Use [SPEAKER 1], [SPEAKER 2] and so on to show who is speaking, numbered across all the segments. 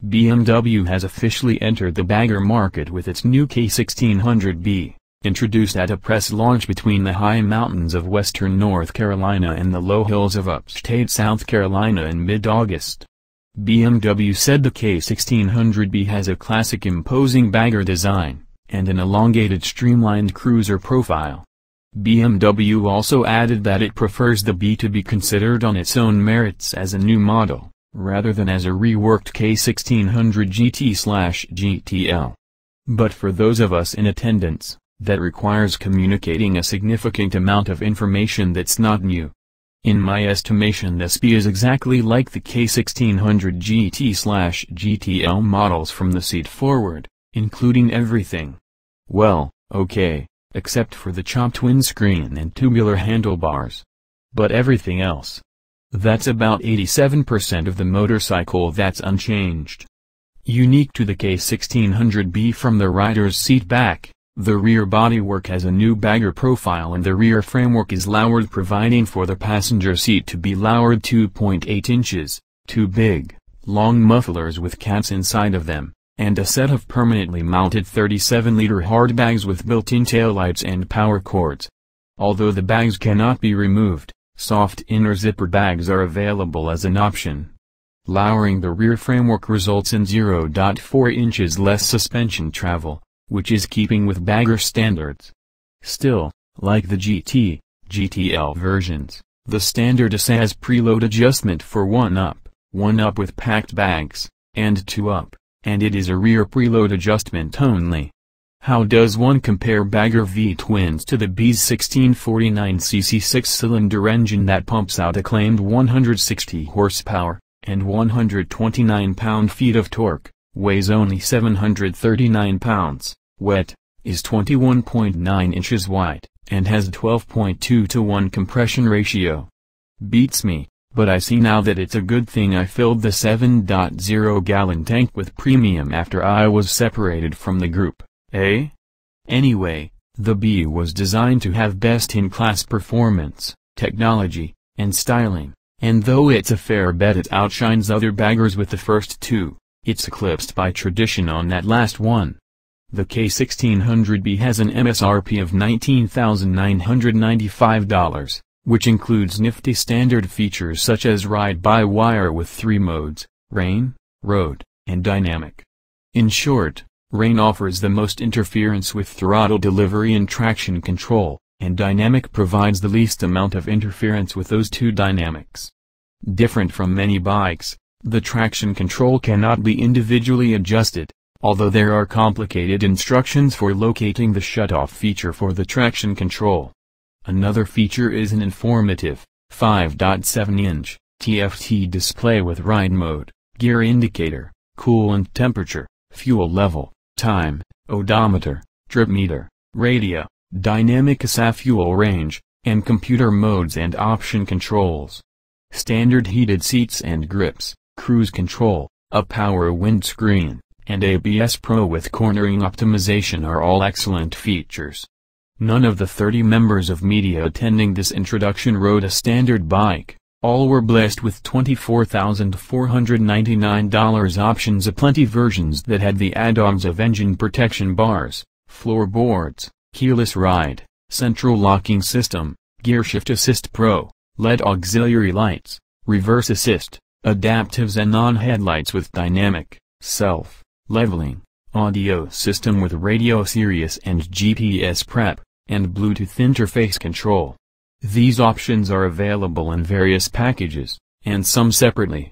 [SPEAKER 1] BMW has officially entered the bagger market with its new K1600B, introduced at a press launch between the high mountains of western North Carolina and the low hills of upstate South Carolina in mid-August. BMW said the K1600B has a classic imposing bagger design, and an elongated streamlined cruiser profile. BMW also added that it prefers the B to be considered on its own merits as a new model, rather than as a reworked K1600 GT/GTL. But for those of us in attendance, that requires communicating a significant amount of information that's not new. In my estimation, this B is exactly like the K1600 GT/GTL models from the seat forward, including everything. Well, okay, except for the chopped windscreen and tubular handlebars. But everything else. That's about 87% of the motorcycle that's unchanged. Unique to the K1600B from the rider's seat back, the rear bodywork has a new bagger profile and the rear framework is lowered, providing for the passenger seat to be lowered 2.8 inches, two big, long mufflers with cats inside of them, and a set of permanently mounted 37-liter hard bags with built-in taillights and power cords. Although the bags cannot be removed, soft inner zipper bags are available as an option. Lowering the rear framework results in 0.4 inches less suspension travel, which is keeping with bagger standards. Still, like the GT, GTL versions, the standard SA has preload adjustment for 1 up with packed bags, and 2 up, and it is a rear preload adjustment only. How does one compare bagger V-twins to the B's 1649cc 6-cylinder engine that pumps out a claimed 160 horsepower, and 129 pound-feet of torque, weighs only 739 pounds, wet, is 21.9 inches wide, and has 12.2-to-1 compression ratio? Beats me, but I see now that it's a good thing I filled the 7.0-gallon tank with premium after I was separated from the group, eh? Anyway, the B was designed to have best-in-class performance, technology, and styling, and though it's a fair bet it outshines other baggers with the first two, it's eclipsed by tradition on that last one. The K1600B has an MSRP of $19,995, which includes nifty standard features such as ride-by-wire with 3 modes, rain, road, and dynamic. In short, rain offers the most interference with throttle delivery and traction control, and dynamic provides the least amount of interference with those two dynamics. Different from many bikes, the traction control cannot be individually adjusted, although there are complicated instructions for locating the shutoff feature for the traction control. Another feature is an informative, 5.7-inch, TFT display with ride mode, gear indicator, coolant temperature, fuel level, time, odometer, trip meter, radio, dynamic SA fuel range, and computer modes and option controls. Standard heated seats and grips, cruise control, a power windscreen, and ABS Pro with cornering optimization are all excellent features. None of the 30 members of media attending this introduction rode a standard bike, all were blessed with $24,499 options aplenty versions that had the add-ons of engine protection bars, floorboards, keyless ride, central locking system, gearshift assist pro, LED auxiliary lights, reverse assist, adaptives and non-headlights with dynamic, self-leveling, audio system with radio Sirius and GPS prep, and Bluetooth interface control. These options are available in various packages, and some separately.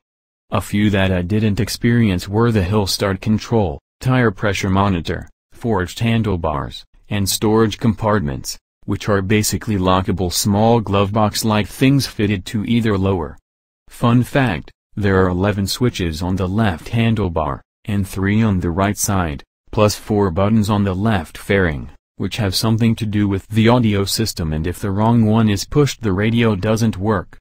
[SPEAKER 1] A few that I didn't experience were the hill start control, tire pressure monitor, forged handlebars, and storage compartments, which are basically lockable small glove box-like things fitted to either lower. Fun fact, there are 11 switches on the left handlebar, and 3 on the right side, plus 4 buttons on the left fairing, which have something to do with the audio system, and if the wrong one is pushed the radio doesn't work.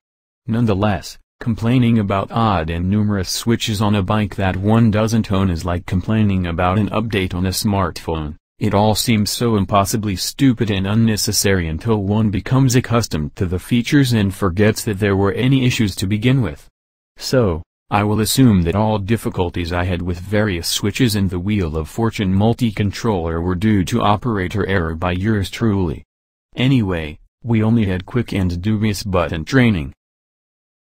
[SPEAKER 1] Nonetheless, complaining about odd and numerous switches on a bike that one doesn't own is like complaining about an update on a smartphone. It all seems so impossibly stupid and unnecessary until one becomes accustomed to the features and forgets that there were any issues to begin with. So, I will assume that all difficulties I had with various switches and the Wheel of Fortune multi-controller were due to operator error by yours truly. Anyway, we only had quick and dubious button training,